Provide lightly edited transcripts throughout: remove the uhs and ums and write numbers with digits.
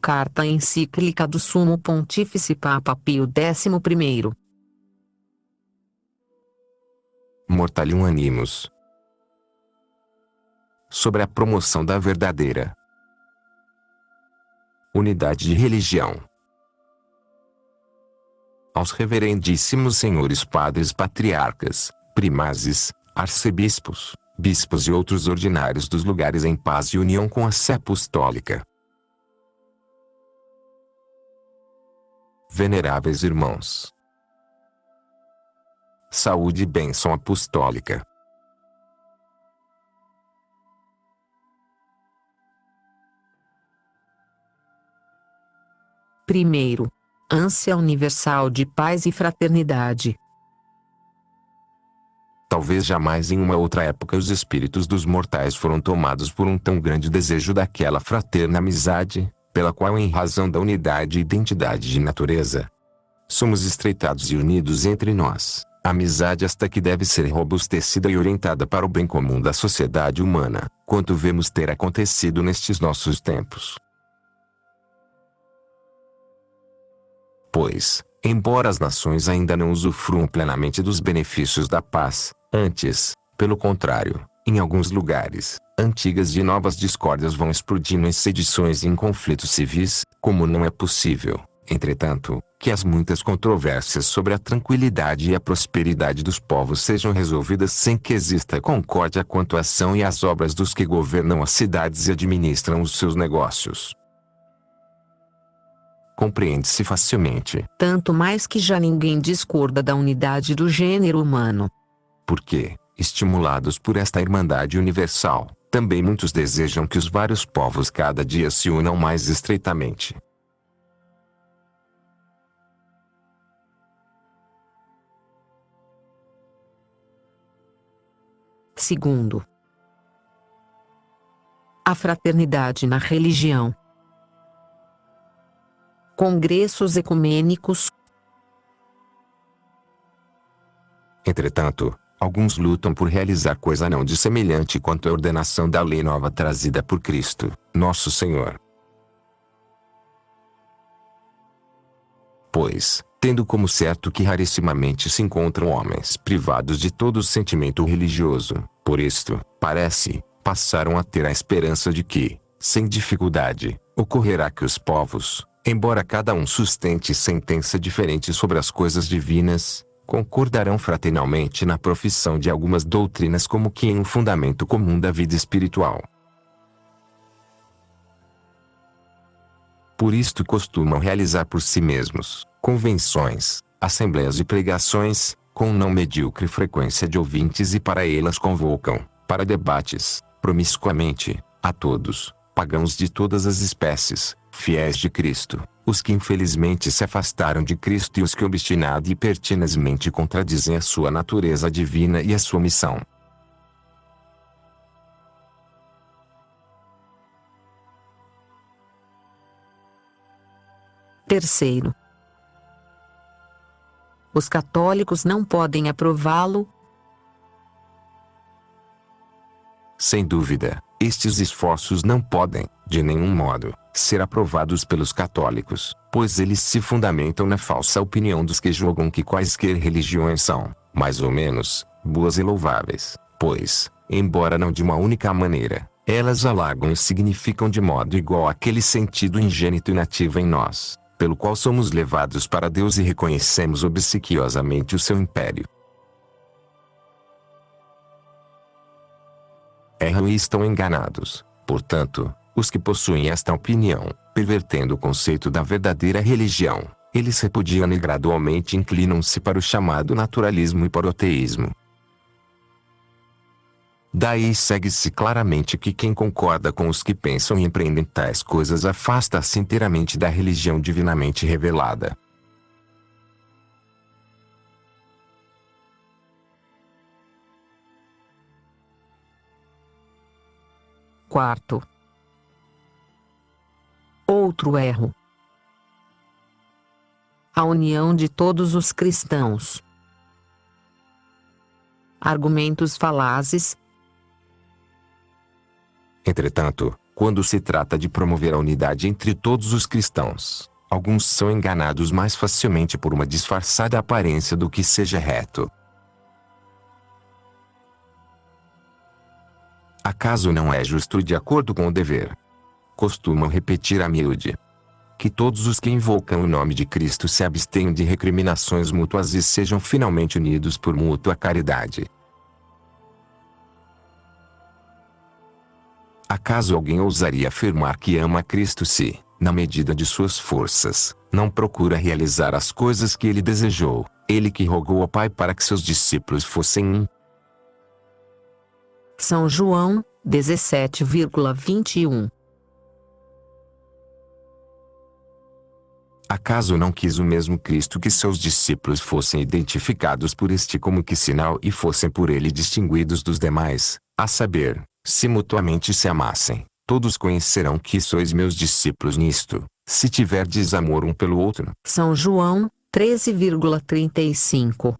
carta encíclica do Sumo Pontífice Papa Pio XI. Mortalium Animus. Sobre a promoção da verdadeira unidade de religião. Aos reverendíssimos senhores padres patriarcas, primazes, arcebispos, bispos e outros ordinários dos lugares em paz e união com a Sé Apostólica. Veneráveis irmãos. Saúde e bênção apostólica. Primeiro, ânsia universal de paz e fraternidade. Talvez jamais em uma outra época os espíritos dos mortais foram tomados por um tão grande desejo daquela fraterna amizade, pela qual, em razão da unidade e identidade de natureza, somos estreitados e unidos entre nós. Amizade esta que deve ser robustecida e orientada para o bem comum da sociedade humana, quanto vemos ter acontecido nestes nossos tempos. Pois, embora as nações ainda não usufruam plenamente dos benefícios da paz, antes, pelo contrário, em alguns lugares, antigas e novas discórdias vão explodindo em sedições e em conflitos civis, como não é possível, entretanto, que as muitas controvérsias sobre a tranquilidade e a prosperidade dos povos sejam resolvidas sem que exista concórdia quanto à ação e às obras dos que governam as cidades e administram os seus negócios. Compreende-se facilmente. Tanto mais que já ninguém discorda da unidade do gênero humano. Porque, estimulados por esta irmandade universal, também muitos desejam que os vários povos cada dia se unam mais estreitamente. Segundo, a fraternidade na religião. Congressos ecumênicos. Entretanto, alguns lutam por realizar coisa não dissemelhante quanto à ordenação da lei nova trazida por Cristo, nosso Senhor. Pois, tendo como certo que rarissimamente se encontram homens privados de todo sentimento religioso, por isto, parece, passaram a ter a esperança de que, sem dificuldade, ocorrerá que os povos, embora cada um sustente sentença diferente sobre as coisas divinas, concordarão fraternalmente na profissão de algumas doutrinas como que em um fundamento comum da vida espiritual. Por isto costumam realizar por si mesmos, convenções, assembleias e pregações, com não medíocre frequência de ouvintes e para elas convocam, para debates, promiscuamente, a todos, pagãos de todas as espécies, fiéis de Cristo, os que infelizmente se afastaram de Cristo e os que obstinado e pertinazmente contradizem a sua natureza divina e a sua missão. Terceiro, os católicos não podem aprová-lo. Sem dúvida, estes esforços não podem, de nenhum modo, ser aprovados pelos católicos, pois eles se fundamentam na falsa opinião dos que julgam que quaisquer religiões são, mais ou menos, boas e louváveis, pois, embora não de uma única maneira, elas alagam e significam de modo igual aquele sentido ingênito e nativo em nós, pelo qual somos levados para Deus e reconhecemos obsequiosamente o seu império. Erram e estão enganados, portanto, os que possuem esta opinião, pervertendo o conceito da verdadeira religião. Eles repudiam e gradualmente inclinam-se para o chamado naturalismo e para o ateísmo. Daí segue-se claramente que quem concorda com os que pensam e empreendem tais coisas afasta-se inteiramente da religião divinamente revelada. Quarto, outro erro. A união de todos os cristãos. Argumentos falazes. Entretanto, Quando se trata de promover a unidade entre todos os cristãos, alguns são enganados mais facilmente por uma disfarçada aparência do que seja reto. Acaso não é justo de acordo com o dever? Costumam repetir a miúde que todos os que invocam o nome de Cristo se abstenham de recriminações mútuas e sejam finalmente unidos por mútua caridade. Acaso alguém ousaria afirmar que ama a Cristo se, na medida de suas forças, não procura realizar as coisas que ele desejou, ele que rogou ao Pai para que seus discípulos fossem um? São João, 17,21. Acaso não quis o mesmo Cristo que seus discípulos fossem identificados por este como que sinal e fossem por ele distinguidos dos demais, a saber, se mutuamente se amassem, todos conhecerão que sois meus discípulos nisto, se tiverdes amor um pelo outro. São João, 13,35.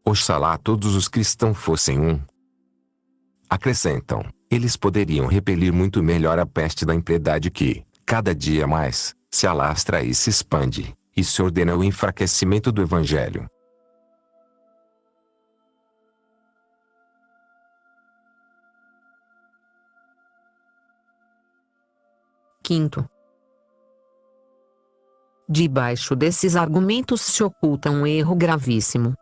Oxalá todos os cristãos fossem um. Acrescentam, eles poderiam repelir muito melhor a peste da impiedade que, cada dia mais, se alastra e se expande, e se ordena o enfraquecimento do Evangelho. Quinto. Debaixo desses argumentos se oculta um erro gravíssimo.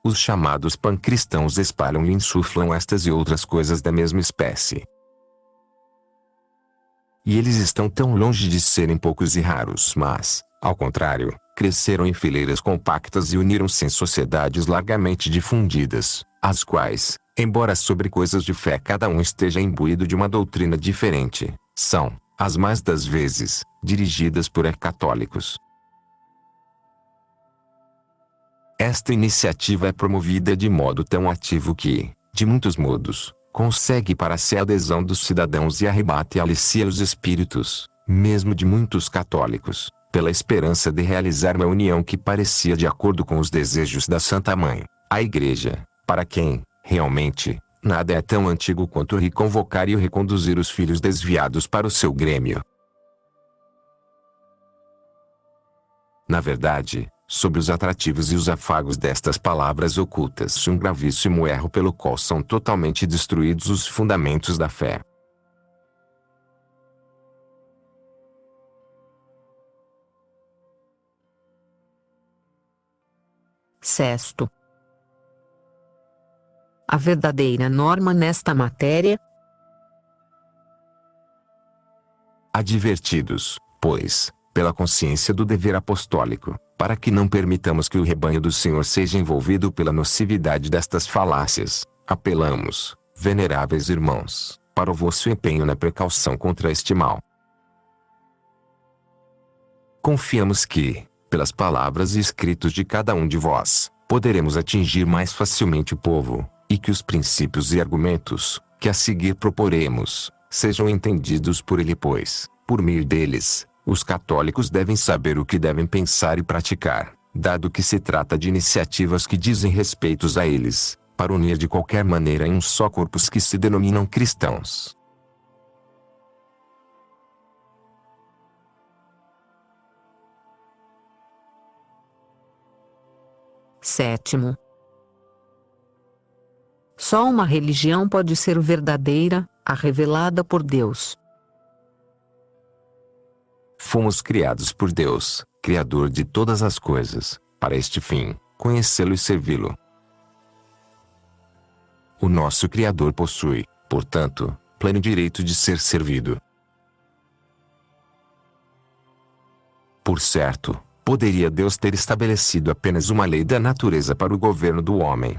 Os chamados pancristãos espalham e insuflam estas e outras coisas da mesma espécie. E eles estão tão longe de serem poucos e raros, mas, ao contrário, cresceram em fileiras compactas e uniram-se em sociedades largamente difundidas, as quais, embora sobre coisas de fé cada um esteja imbuído de uma doutrina diferente, são, as mais das vezes, dirigidas por católicos. Esta iniciativa é promovida de modo tão ativo que, de muitos modos, consegue para si a adesão dos cidadãos e arrebata e alicia os espíritos, mesmo de muitos católicos, pela esperança de realizar uma união que parecia de acordo com os desejos da Santa Mãe, a Igreja, para quem, realmente, nada é tão antigo quanto reconvocar e reconduzir os filhos desviados para o seu grêmio. Na verdade, sobre os atrativos e os afagos destas palavras ocultas-se um gravíssimo erro pelo qual são totalmente destruídos os fundamentos da fé. Sexto. A verdadeira norma nesta matéria. Advertidos, pois, pela consciência do dever apostólico, para que não permitamos que o rebanho do Senhor seja envolvido pela nocividade destas falácias, apelamos, veneráveis irmãos, para o vosso empenho na precaução contra este mal. Confiamos que, pelas palavras e escritos de cada um de vós, poderemos atingir mais facilmente o povo, e que os princípios e argumentos, que a seguir proporemos, sejam entendidos por ele, pois, por meio deles, os católicos devem saber o que devem pensar e praticar, dado que se trata de iniciativas que dizem respeito a eles, para unir de qualquer maneira em um só corpo os que se denominam cristãos. Sétimo. Só uma religião pode ser verdadeira, a revelada por Deus. Fomos criados por Deus, Criador de todas as coisas, para este fim, conhecê-lo e servi-lo. O nosso Criador possui, portanto, pleno direito de ser servido. Por certo, poderia Deus ter estabelecido apenas uma lei da natureza para o governo do homem.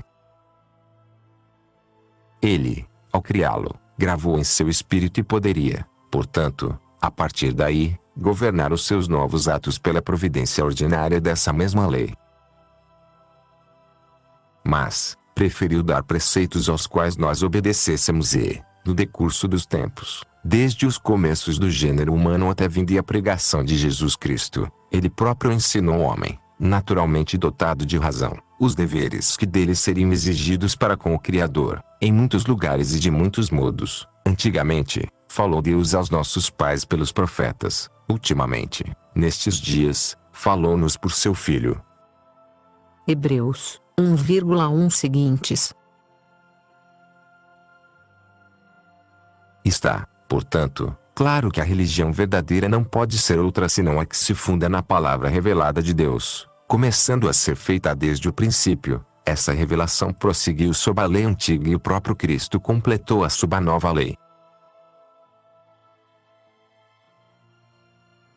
Ele, ao criá-lo, gravou em seu espírito e poderia, portanto, a partir daí, governar os seus novos atos pela providência ordinária dessa mesma lei. Mas, preferiu dar preceitos aos quais nós obedecêssemos e, no decurso dos tempos, desde os começos do gênero humano até a vinda e a pregação de Jesus Cristo, ele próprio ensinou ao homem, naturalmente dotado de razão, os deveres que dele seriam exigidos para com o Criador, em muitos lugares e de muitos modos. Antigamente, falou Deus aos nossos pais pelos profetas. Ultimamente, nestes dias, falou-nos por seu Filho. Hebreus 1,1 seguintes. Está, portanto, claro que a religião verdadeira não pode ser outra senão a que se funda na palavra revelada de Deus, começando a ser feita desde o princípio. Essa revelação prosseguiu sob a lei antiga e o próprio Cristo completou-a sob a nova lei.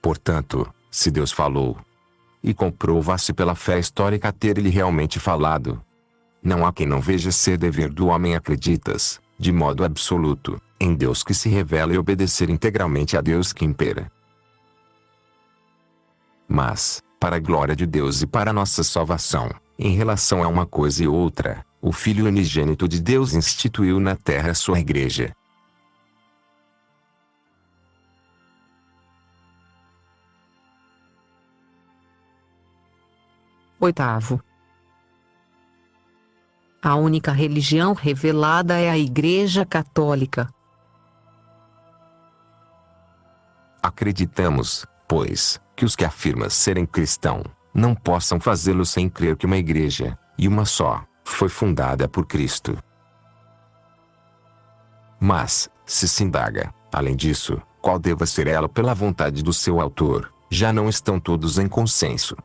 Portanto, se Deus falou, e comprova-se pela fé histórica ter ele realmente falado, não há quem não veja ser dever do homem acreditas, de modo absoluto, em Deus que se revela e obedecer integralmente a Deus que impera. Mas, para a glória de Deus e para a nossa salvação, em relação a uma coisa e outra, o Filho unigênito de Deus instituiu na terra sua igreja. Oitavo. A única religião revelada é a Igreja Católica. Acreditamos, pois, que os que afirmam serem cristãos, não possam fazê-lo sem crer que uma igreja, e uma só, foi fundada por Cristo. Mas, se indaga, além disso, qual deva ser ela pela vontade do seu autor, já não estão todos em consenso.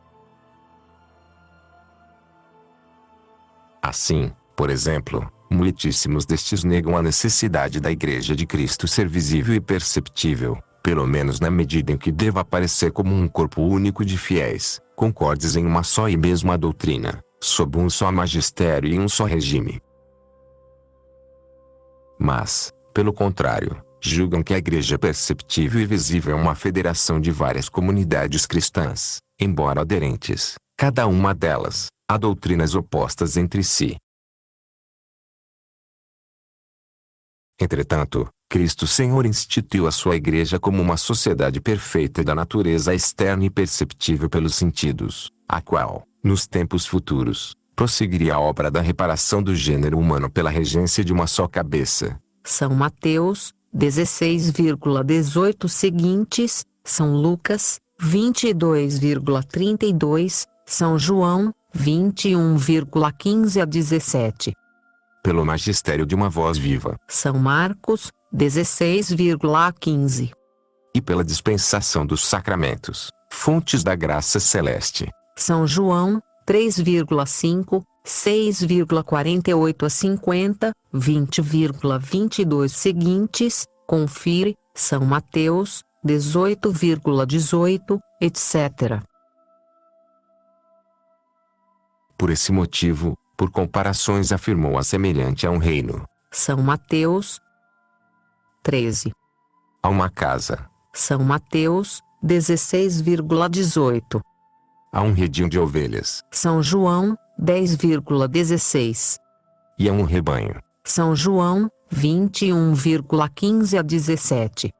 Assim, por exemplo, muitíssimos destes negam a necessidade da Igreja de Cristo ser visível e perceptível, pelo menos na medida em que deva aparecer como um corpo único de fiéis, concordes em uma só e mesma doutrina, sob um só magistério e um só regime. Mas, pelo contrário, julgam que a Igreja perceptível e visível é uma federação de várias comunidades cristãs, embora aderentes, cada uma delas, a doutrinas opostas entre si. Entretanto, Cristo Senhor instituiu a sua Igreja como uma sociedade perfeita da natureza externa e perceptível pelos sentidos, a qual, nos tempos futuros, prosseguiria a obra da reparação do gênero humano pela regência de uma só cabeça. São Mateus 16,18 seguintes, São Lucas 22,32, São João 21,15 a 17. Pelo magistério de uma voz viva. São Marcos 16,15. E pela dispensação dos sacramentos, fontes da graça celeste. São João 3,5, 6,48 a 50, 20,22 seguintes, confire, São Mateus 18,18, etc. Por esse motivo, por comparações afirmou-a semelhante a um reino. São Mateus 13. A uma casa. São Mateus 16,18. A um redil de ovelhas. São João 10,16. E a um rebanho. São João 21,15 a 17.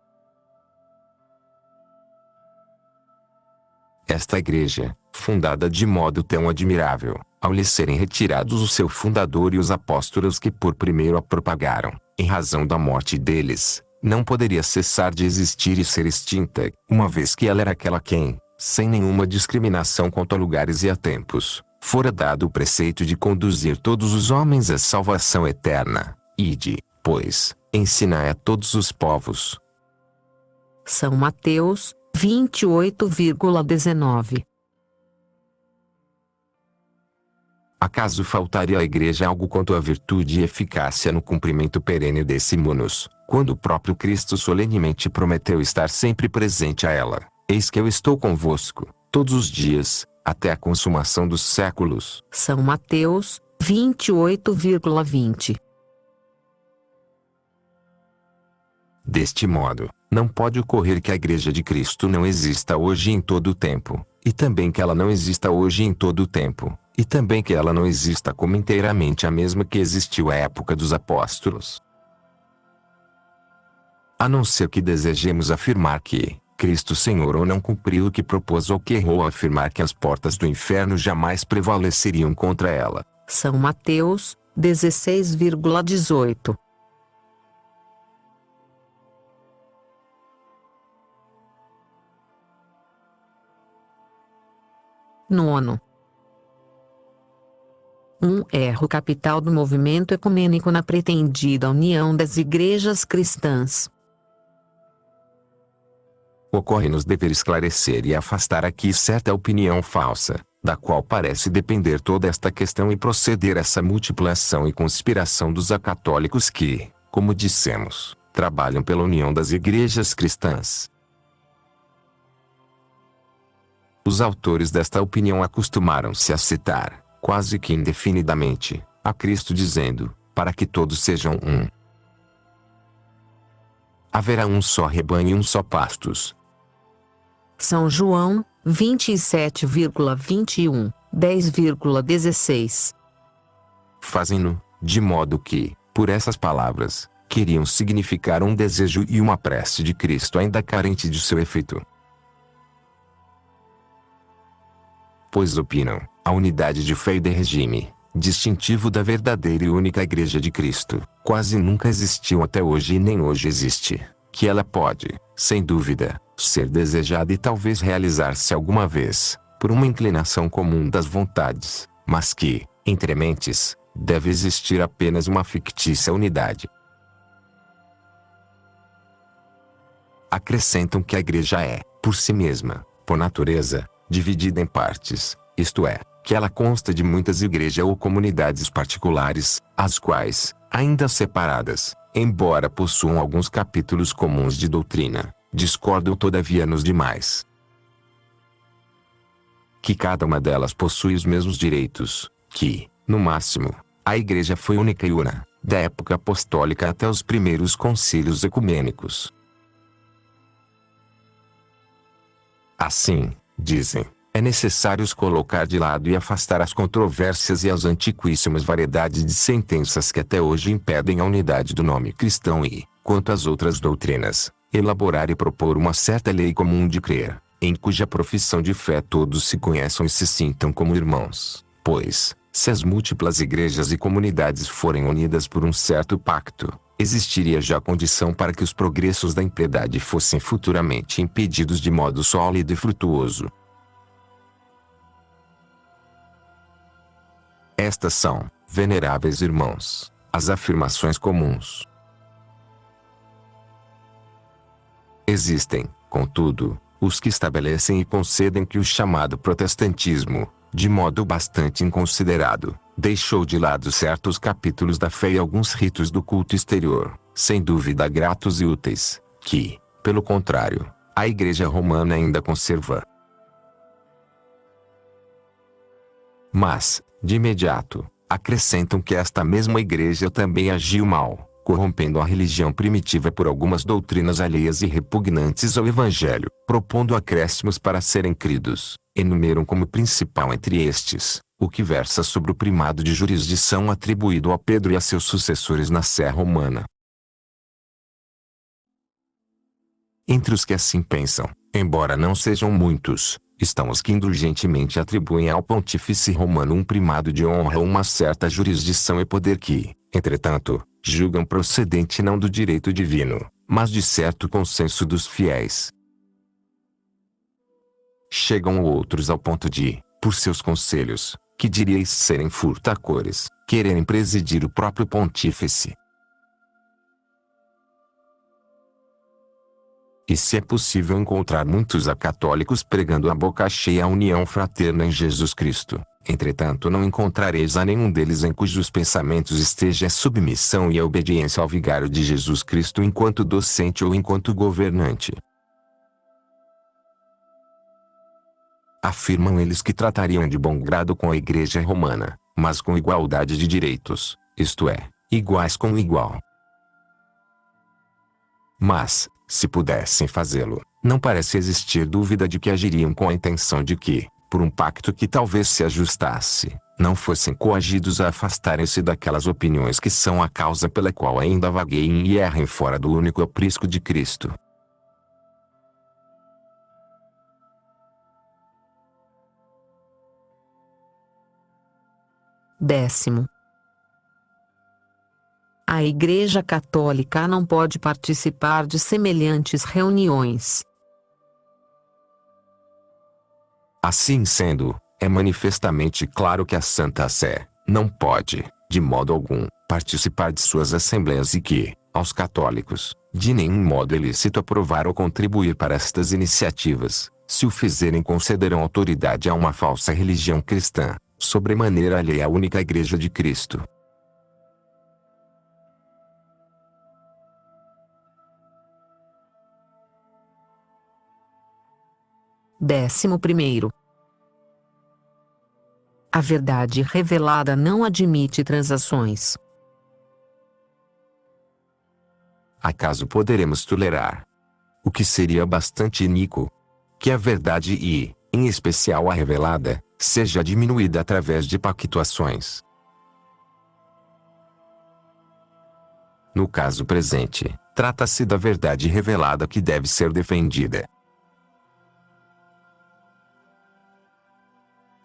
Esta igreja, fundada de modo tão admirável, ao lhe serem retirados o seu fundador e os apóstolos que por primeiro a propagaram, em razão da morte deles, não poderia cessar de existir e ser extinta, uma vez que ela era aquela quem, sem nenhuma discriminação quanto a lugares e a tempos, fora dado o preceito de conduzir todos os homens à salvação eterna. Ide, pois, ensinai a todos os povos. São Mateus 28,19. Acaso faltaria à igreja algo quanto à virtude e eficácia no cumprimento perene desse munus, quando o próprio Cristo solenemente prometeu estar sempre presente a ela? Eis que eu estou convosco, todos os dias, até a consumação dos séculos. São Mateus 28,20. Deste modo, não pode ocorrer que a Igreja de Cristo não exista hoje em todo o tempo, e também que ela não exista hoje em todo o tempo, e também que ela não exista como inteiramente a mesma que existiu à época dos apóstolos. A não ser que desejemos afirmar que, Cristo Senhor ou não cumpriu o que propôs ou que errou ao afirmar que as portas do inferno jamais prevaleceriam contra ela. São Mateus, 16,18. Nono. Um erro capital do movimento ecumênico na pretendida união das igrejas cristãs. Ocorre-nos dever esclarecer e afastar aqui certa opinião falsa, da qual parece depender toda esta questão e proceder essa multiplicação e conspiração dos acatólicos que, como dissemos, trabalham pela união das igrejas cristãs. Os autores desta opinião acostumaram-se a citar, quase que indefinidamente, a Cristo dizendo, para que todos sejam um. Haverá um só rebanho e um só pastos. São João, 27,21, 10,16. Fazem-no, de modo que, por essas palavras, queriam significar um desejo e uma prece de Cristo ainda carente de seu efeito. Pois opinam, a unidade de fé e de regime, distintivo da verdadeira e única Igreja de Cristo, quase nunca existiu até hoje e nem hoje existe, que ela pode, sem dúvida, ser desejada e talvez realizar-se alguma vez, por uma inclinação comum das vontades, mas que, entre mentes, deve existir apenas uma fictícia unidade. Acrescentam que a Igreja é, por si mesma, por natureza, dividida em partes, isto é, que ela consta de muitas igrejas ou comunidades particulares, as quais, ainda separadas, embora possuam alguns capítulos comuns de doutrina, discordam todavia nos demais. Que cada uma delas possui os mesmos direitos, que, no máximo, a Igreja foi única e una, da época apostólica até os primeiros concílios ecumênicos. Assim, dizem, é necessário os colocar de lado e afastar as controvérsias e as antiquíssimas variedades de sentenças que até hoje impedem a unidade do nome cristão e, quanto às outras doutrinas, elaborar e propor uma certa lei comum de crer, em cuja profissão de fé todos se conheçam e se sintam como irmãos, pois, se as múltiplas igrejas e comunidades forem unidas por um certo pacto, existiria já condição para que os progressos da impiedade fossem futuramente impedidos de modo sólido e frutuoso. Estas são, veneráveis irmãos, as afirmações comuns. Existem, contudo, os que estabelecem e concedem que o chamado protestantismo, de modo bastante inconsiderado, deixou de lado certos capítulos da fé e alguns ritos do culto exterior, sem dúvida gratos e úteis, que, pelo contrário, a Igreja Romana ainda conserva. Mas, de imediato, acrescentam que esta mesma Igreja também agiu mal, corrompendo a religião primitiva por algumas doutrinas alheias e repugnantes ao Evangelho, propondo acréscimos para serem cridos. Enumeram como principal entre estes, o que versa sobre o primado de jurisdição atribuído a Pedro e a seus sucessores na Sé Romana. Entre os que assim pensam, embora não sejam muitos, estão os que indulgentemente atribuem ao pontífice romano um primado de honra ou uma certa jurisdição e poder que, entretanto, julgam procedente não do direito divino, mas de certo consenso dos fiéis. Chegam outros ao ponto de, por seus conselhos, que diríeis serem furtacores, quererem presidir o próprio pontífice. E se é possível encontrar muitos acatólicos pregando a boca cheia a união fraterna em Jesus Cristo, entretanto não encontrareis a nenhum deles em cujos pensamentos esteja a submissão e a obediência ao vigário de Jesus Cristo enquanto docente ou enquanto governante. Afirmam eles que tratariam de bom grado com a Igreja Romana, mas com igualdade de direitos, isto é, iguais com igual. Mas, se pudessem fazê-lo, não parece existir dúvida de que agiriam com a intenção de que, por um pacto que talvez se ajustasse, não fossem coagidos a afastarem-se daquelas opiniões que são a causa pela qual ainda vagueiem e errem fora do único aprisco de Cristo. Décimo. A Igreja Católica não pode participar de semelhantes reuniões. Assim sendo, é manifestamente claro que a Santa Sé não pode, de modo algum, participar de suas assembleias e que, aos católicos, de nenhum modo é lícito aprovar ou contribuir para estas iniciativas. Se o fizerem, concederão autoridade a uma falsa religião cristã, sobremaneira alheia à única Igreja de Cristo. Décimo primeiro. A verdade revelada não admite transações. Acaso poderemos tolerar, o que seria bastante iníquo, que a verdade e, em especial a revelada, seja diminuída através de pactuações? No caso presente, trata-se da verdade revelada que deve ser defendida.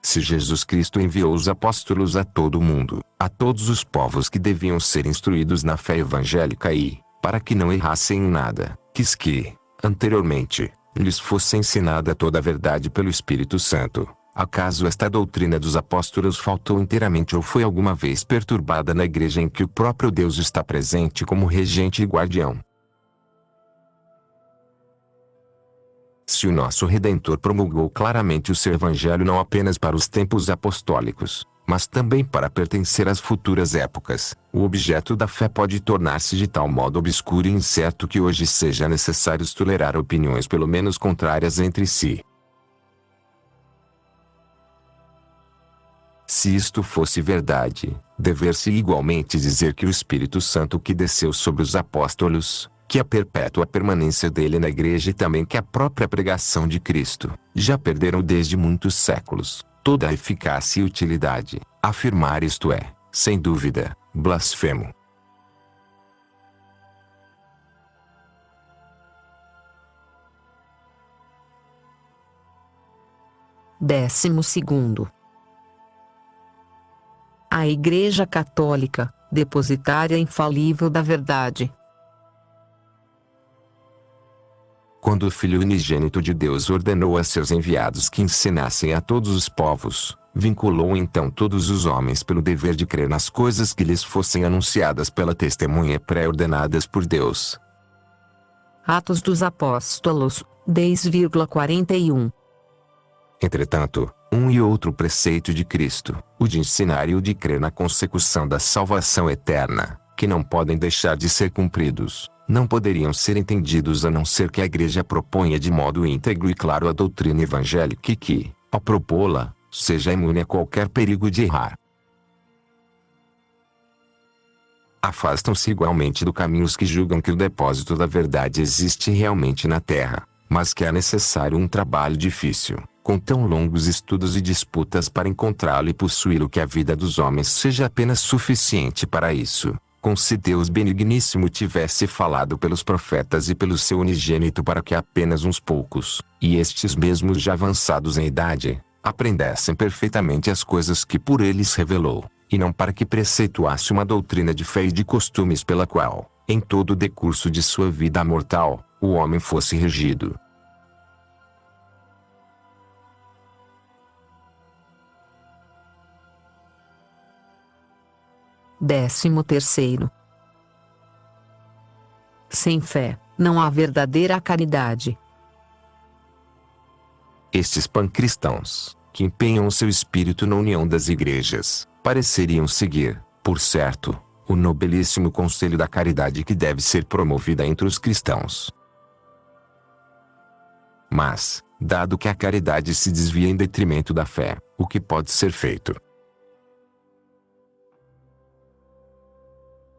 Se Jesus Cristo enviou os apóstolos a todo o mundo, a todos os povos que deviam ser instruídos na fé evangélica e, para que não errassem em nada, quis que, anteriormente, lhes fosse ensinada toda a verdade pelo Espírito Santo. Acaso esta doutrina dos apóstolos faltou inteiramente ou foi alguma vez perturbada na igreja em que o próprio Deus está presente como regente e guardião? Se o nosso Redentor promulgou claramente o seu Evangelho não apenas para os tempos apostólicos, mas também para pertencer às futuras épocas, o objeto da fé pode tornar-se de tal modo obscuro e incerto que hoje seja necessário tolerar opiniões pelo menos contrárias entre si. Se isto fosse verdade, dever-se igualmente dizer que o Espírito Santo que desceu sobre os apóstolos, que a perpétua permanência dele na igreja e também que a própria pregação de Cristo, já perderam desde muitos séculos toda a eficácia e utilidade. Afirmar isto é, sem dúvida, blasfemo. Décimo segundo. A Igreja Católica, depositária infalível da verdade. Quando o Filho unigênito de Deus ordenou a seus enviados que ensinassem a todos os povos, vinculou então todos os homens pelo dever de crer nas coisas que lhes fossem anunciadas pela testemunha pré-ordenadas por Deus. Atos dos Apóstolos, 10,41. Entretanto, um e outro preceito de Cristo, o de ensinar e o de crer na consecução da salvação eterna, que não podem deixar de ser cumpridos, não poderiam ser entendidos a não ser que a Igreja proponha de modo íntegro e claro a doutrina evangélica e que, ao propô-la, seja imune a qualquer perigo de errar. Afastam-se igualmente do caminho os que julgam que o depósito da verdade existe realmente na terra, mas que é necessário um trabalho difícil, com tão longos estudos e disputas para encontrá-lo e possuí-lo que a vida dos homens seja apenas suficiente para isso. Como se Deus benigníssimo tivesse falado pelos profetas e pelo seu unigênito para que apenas uns poucos, e estes mesmos já avançados em idade, aprendessem perfeitamente as coisas que por eles revelou, e não para que preceituasse uma doutrina de fé e de costumes pela qual, em todo o decurso de sua vida mortal, o homem fosse regido. Décimo terceiro. Sem fé, não há verdadeira caridade. Estes pancristãos, que empenham seu espírito na união das igrejas, pareceriam seguir, por certo, o nobilíssimo conselho da caridade que deve ser promovida entre os cristãos. Mas, dado que a caridade se desvia em detrimento da fé, o que pode ser feito?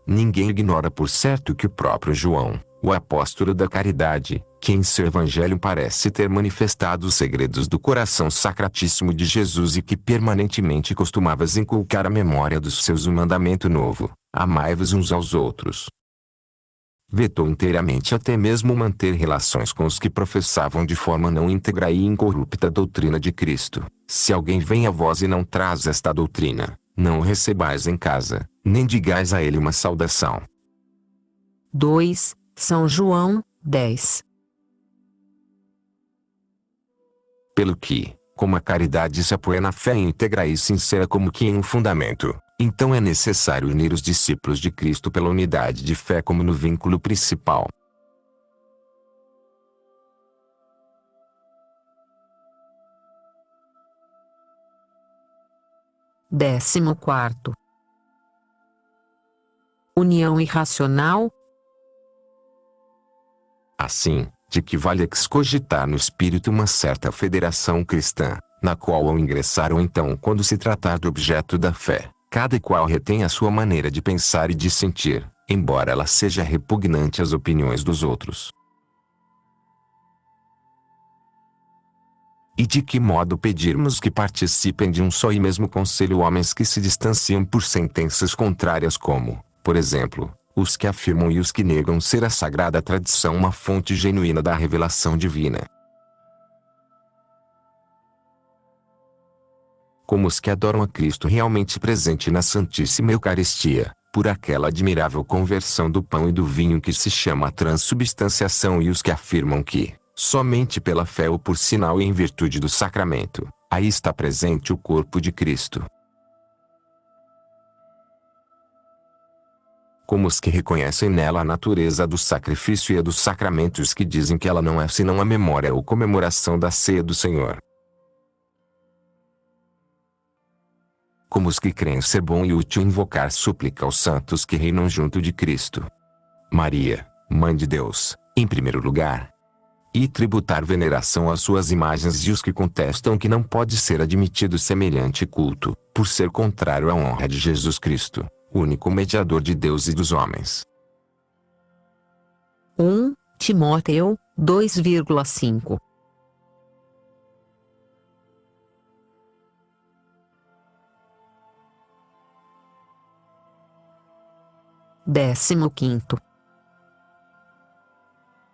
Ninguém ignora por certo que o próprio João, o apóstolo da caridade, que em seu evangelho parece ter manifestado os segredos do coração sacratíssimo de Jesus e que permanentemente costumavas inculcar a memória dos seus o mandamento novo, amai-vos uns aos outros. Vetou inteiramente até mesmo manter relações com os que professavam de forma não íntegra e incorrupta a doutrina de Cristo. Se alguém vem a vós e não traz esta doutrina, não o recebais em casa, nem digais a ele uma saudação. 2 São João, 10. Pelo que, como a caridade se apoia na fé íntegra e sincera como que em um fundamento, então é necessário unir os discípulos de Cristo pela unidade de fé como no vínculo principal. Décimo quarto. União irracional. Assim, de que vale excogitar no espírito uma certa federação cristã, na qual ao ingressaram então quando se tratar do objeto da fé, cada qual retém a sua maneira de pensar e de sentir, embora ela seja repugnante às opiniões dos outros. E de que modo pedirmos que participem de um só e mesmo conselho homens que se distanciam por sentenças contrárias como, por exemplo, os que afirmam e os que negam ser a sagrada tradição uma fonte genuína da revelação divina? Como os que adoram a Cristo realmente presente na Santíssima Eucaristia, por aquela admirável conversão do pão e do vinho que se chama transubstanciação, e os que afirmam que, somente pela fé ou por sinal e em virtude do sacramento, aí está presente o corpo de Cristo. Como os que reconhecem nela a natureza do sacrifício e a dos sacramentos, que dizem que ela não é senão a memória ou comemoração da ceia do Senhor. Como os que creem ser bom e útil invocar súplica aos santos que reinam junto de Cristo. Maria, Mãe de Deus, em primeiro lugar. E tributar veneração às suas imagens, e os que contestam que não pode ser admitido semelhante culto, por ser contrário à honra de Jesus Cristo, único mediador de Deus e dos homens. 1 Timóteo, 2,5. Décimo quinto.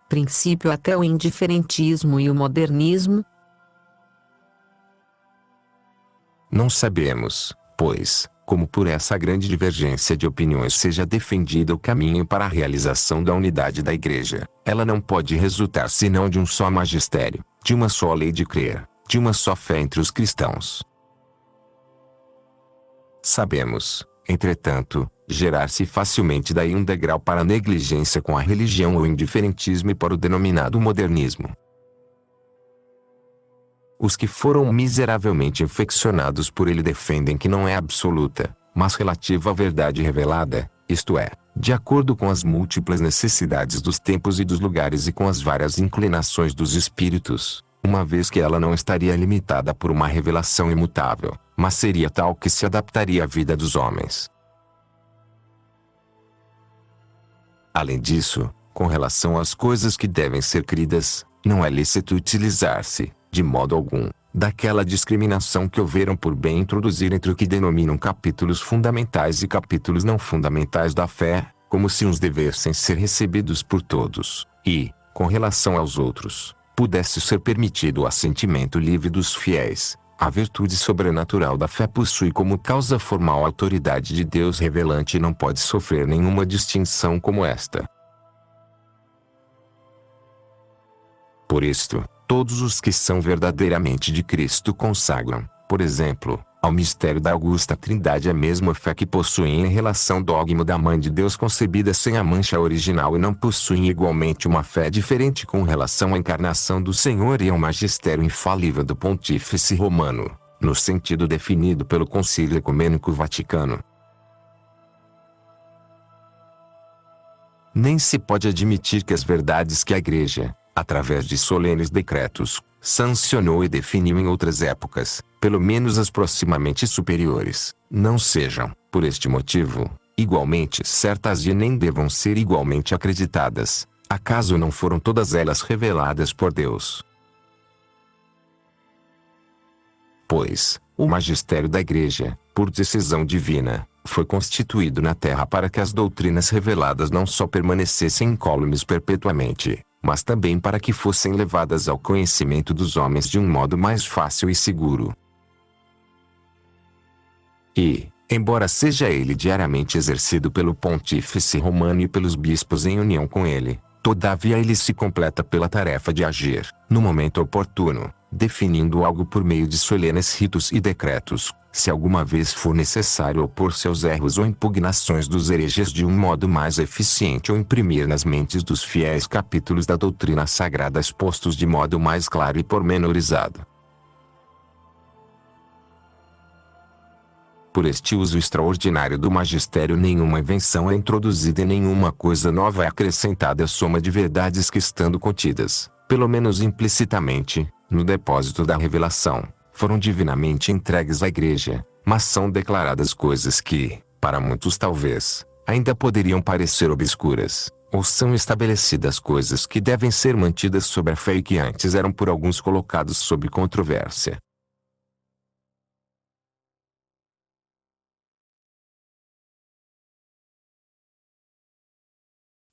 Princípio até o indiferentismo e o modernismo. Não sabemos, pois, como por essa grande divergência de opiniões seja defendido o caminho para a realização da unidade da Igreja. Ela não pode resultar senão de um só magistério, de uma só lei de crer, de uma só fé entre os cristãos. Sabemos, entretanto, gerar-se facilmente daí um degrau para a negligência com a religião ou indiferentismo e para o denominado modernismo. Os que foram miseravelmente infeccionados por ele defendem que não é absoluta, mas relativa à verdade revelada, isto é, de acordo com as múltiplas necessidades dos tempos e dos lugares e com as várias inclinações dos espíritos, uma vez que ela não estaria limitada por uma revelação imutável, mas seria tal que se adaptaria à vida dos homens. Além disso, com relação às coisas que devem ser cridas, não é lícito utilizar-se, de modo algum, daquela discriminação que houveram por bem introduzir entre o que denominam capítulos fundamentais e capítulos não fundamentais da fé, como se uns devessem ser recebidos por todos, e, com relação aos outros, pudesse ser permitido o assentimento livre dos fiéis. A virtude sobrenatural da fé possui como causa formal a autoridade de Deus revelante e não pode sofrer nenhuma distinção como esta. Por isto, todos os que são verdadeiramente de Cristo consagram, por exemplo, ao mistério da augusta Trindade a mesma fé que possuem em relação ao dogma da Mãe de Deus concebida sem a mancha original, e não possuem igualmente uma fé diferente com relação à encarnação do Senhor e ao magistério infalível do Pontífice Romano, no sentido definido pelo Concílio Ecumênico Vaticano. Nem se pode admitir que as verdades que a Igreja, através de solenes decretos, sancionou e definiu em outras épocas, pelo menos as proximamente superiores, não sejam, por este motivo, igualmente certas e nem devam ser igualmente acreditadas, acaso não foram todas elas reveladas por Deus. Pois, o magistério da Igreja, por decisão divina, foi constituído na terra para que as doutrinas reveladas não só permanecessem incólumes perpetuamente, mas também para que fossem levadas ao conhecimento dos homens de um modo mais fácil e seguro. E, embora seja ele diariamente exercido pelo pontífice romano e pelos bispos em união com ele, todavia ele se completa pela tarefa de agir, no momento oportuno, definindo algo por meio de solenes ritos e decretos, se alguma vez for necessário opor seus erros ou impugnações dos hereges de um modo mais eficiente ou imprimir nas mentes dos fiéis capítulos da doutrina sagrada expostos de modo mais claro e pormenorizado. Por este uso extraordinário do magistério, nenhuma invenção é introduzida e nenhuma coisa nova é acrescentada à soma de verdades que, estando contidas, pelo menos implicitamente, no depósito da revelação, foram divinamente entregues à Igreja, mas são declaradas coisas que, para muitos talvez, ainda poderiam parecer obscuras, ou são estabelecidas coisas que devem ser mantidas sob a fé e que antes eram por alguns colocados sob controvérsia.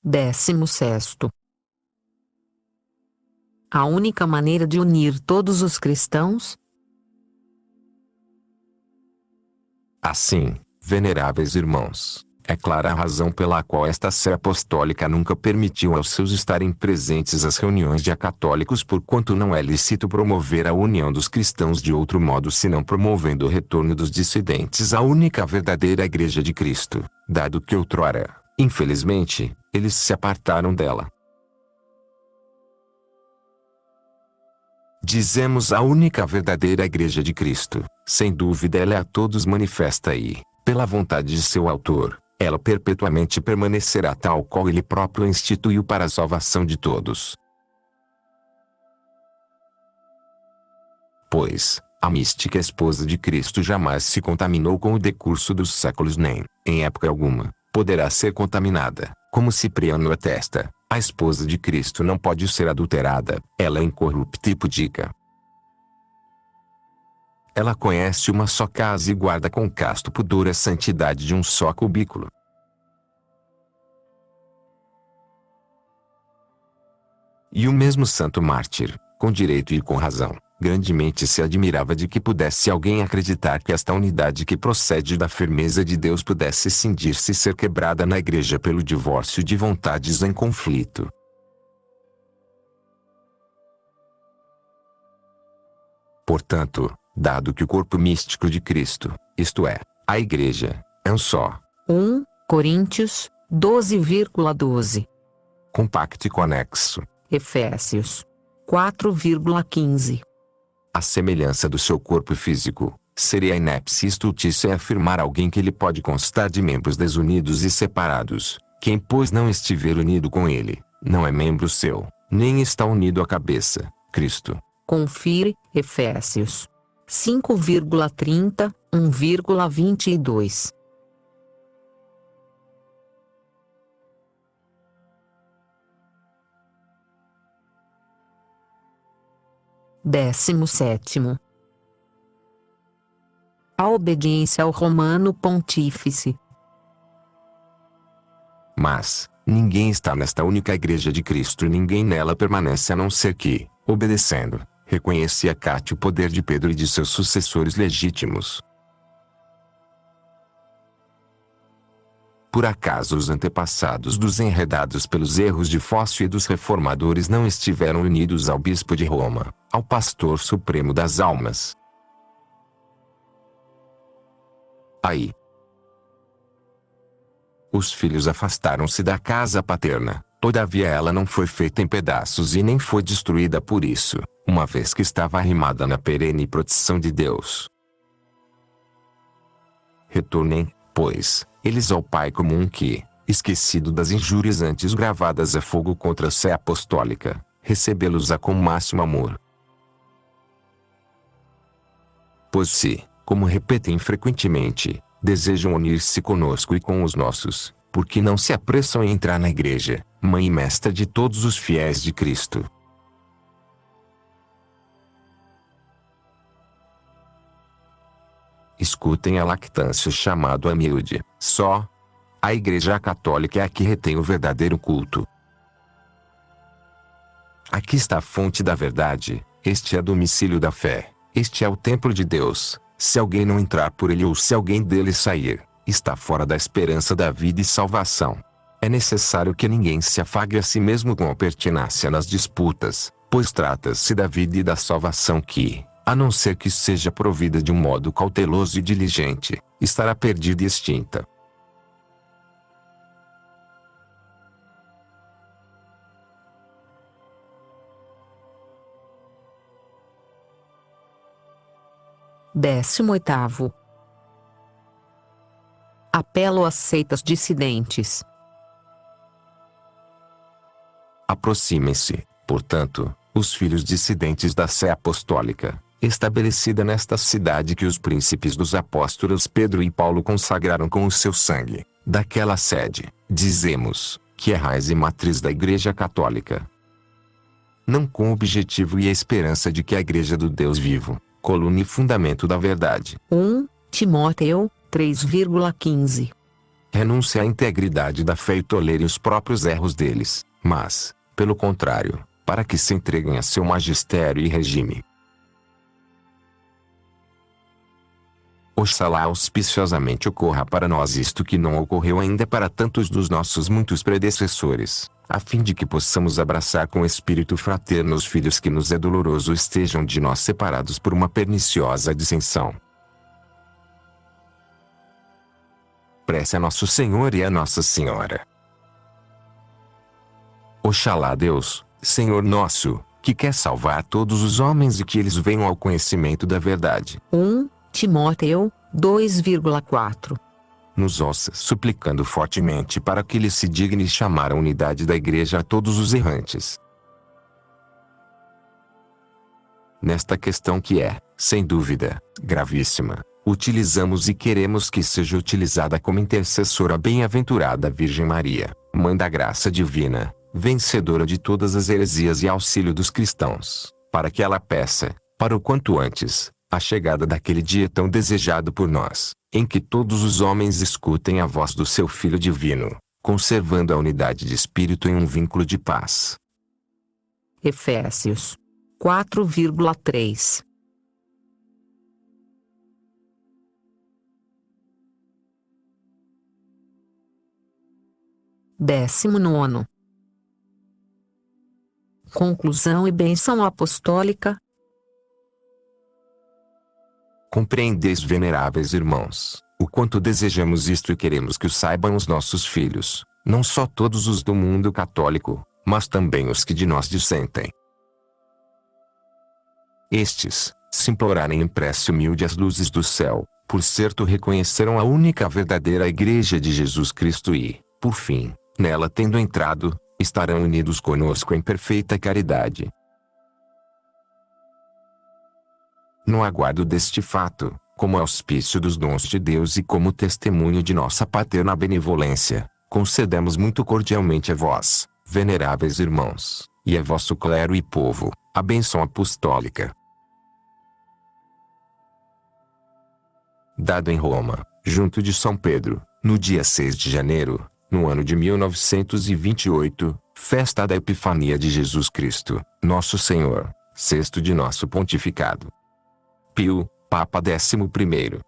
Décimo sexto. A única maneira de unir todos os cristãos? Assim, veneráveis irmãos, é clara a razão pela qual esta sé apostólica nunca permitiu aos seus estarem presentes às reuniões de acatólicos, porquanto não é lícito promover a união dos cristãos de outro modo senão promovendo o retorno dos dissidentes à única verdadeira Igreja de Cristo, dado que outrora, infelizmente, eles se apartaram dela. Dizemos a única verdadeira Igreja de Cristo, sem dúvida ela é a todos manifesta e, pela vontade de seu autor, ela perpetuamente permanecerá tal qual ele próprio instituiu para a salvação de todos. Pois, a mística esposa de Cristo jamais se contaminou com o decurso dos séculos nem, em época alguma, poderá ser contaminada, como Cipriano atesta. A esposa de Cristo não pode ser adulterada, ela é incorrupta e pudica. Ela conhece uma só casa e guarda com casto pudor a santidade de um só cubículo. E o mesmo santo mártir, com direito e com razão, grandemente se admirava de que pudesse alguém acreditar que esta unidade que procede da firmeza de Deus pudesse cindir-se e ser quebrada na Igreja pelo divórcio de vontades em conflito. Portanto, dado que o corpo místico de Cristo, isto é, a Igreja, é um só, 1 Coríntios 12,12. compacto e conexo, Efésios 4,15. a semelhança do seu corpo físico, seria inepcia e estultícia afirmar alguém que ele pode constar de membros desunidos e separados. Quem pois não estiver unido com ele, não é membro seu, nem está unido à cabeça, Cristo. Confire, Efésios 5,30, 1,22. Décimo sétimo. A obediência ao Romano Pontífice. Mas, ninguém está nesta única Igreja de Cristo e ninguém nela permanece a não ser que, obedecendo, reconhece e acate o poder de Pedro e de seus sucessores legítimos. Por acaso os antepassados dos enredados pelos erros de Fócio e dos reformadores não estiveram unidos ao bispo de Roma, ao pastor supremo das almas? Aí, os filhos afastaram-se da casa paterna, todavia ela não foi feita em pedaços e nem foi destruída por isso, uma vez que estava arrimada na perene proteção de Deus. Retornem, pois, eles ao Pai comum que, esquecido das injúrias antes gravadas a fogo contra a sé apostólica, recebê-los-á com máximo amor. Pois se, como repetem frequentemente, desejam unir-se conosco e com os nossos, porque não se apressam em entrar na Igreja, mãe e mestra de todos os fiéis de Cristo. Escutem a lactância chamado a miúde, só a Igreja Católica é a que retém o verdadeiro culto. Aqui está a fonte da verdade, este é o domicílio da fé, este é o templo de Deus, se alguém não entrar por ele ou se alguém dele sair, está fora da esperança da vida e salvação. É necessário que ninguém se afague a si mesmo com a pertinácia nas disputas, pois trata-se da vida e da salvação que, a não ser que seja provida de um modo cauteloso e diligente, estará perdida e extinta. Décimo oitavo. Apelo às seitas dissidentes. Aproximem-se, portanto, os filhos dissidentes da Sé Apostólica, estabelecida nesta cidade que os príncipes dos apóstolos Pedro e Paulo consagraram com o seu sangue, daquela sede, dizemos, que é raiz e matriz da Igreja Católica. Não com o objetivo e a esperança de que a Igreja do Deus vivo, coluna e fundamento da verdade. 1 Timóteo 3,15. Renúncia à integridade da fé e tolere os próprios erros deles, mas, pelo contrário, para que se entreguem a seu magistério e regime. Oxalá auspiciosamente ocorra para nós isto que não ocorreu ainda para tantos dos nossos muitos predecessores, a fim de que possamos abraçar com espírito fraterno os filhos que nos é doloroso estejam de nós separados por uma perniciosa dissensão. Prece a Nosso Senhor e a Nossa Senhora. Oxalá Deus, Senhor nosso, que quer salvar todos os homens e que eles venham ao conhecimento da verdade. 1 Timóteo 2,4. Nos ouça suplicando fortemente para que ele se digne chamar a unidade da Igreja a todos os errantes. Nesta questão que é, sem dúvida, gravíssima, utilizamos e queremos que seja utilizada como intercessora a bem-aventurada Virgem Maria, Mãe da Graça Divina, vencedora de todas as heresias e auxílio dos cristãos, para que ela peça, para o quanto antes, a chegada daquele dia tão desejado por nós, em que todos os homens escutem a voz do seu Filho Divino, conservando a unidade de espírito em um vínculo de paz. Efésios 4,3. Décimo nono. Conclusão e bênção apostólica. Compreendeis, veneráveis irmãos, o quanto desejamos isto e queremos que o saibam os nossos filhos, não só todos os do mundo católico, mas também os que de nós dissentem. Estes, se implorarem em prece humilde as luzes do céu, por certo reconhecerão a única verdadeira Igreja de Jesus Cristo e, por fim, nela tendo entrado, estarão unidos conosco em perfeita caridade. No aguardo deste fato, como auspício dos dons de Deus e como testemunho de nossa paterna benevolência, concedemos muito cordialmente a vós, veneráveis irmãos, e a vosso clero e povo, a bênção apostólica. Dado em Roma, junto de São Pedro, no dia 6 de janeiro, no ano de 1928, festa da Epifania de Jesus Cristo, Nosso Senhor, sexto de nosso pontificado. Pio, Papa 11º.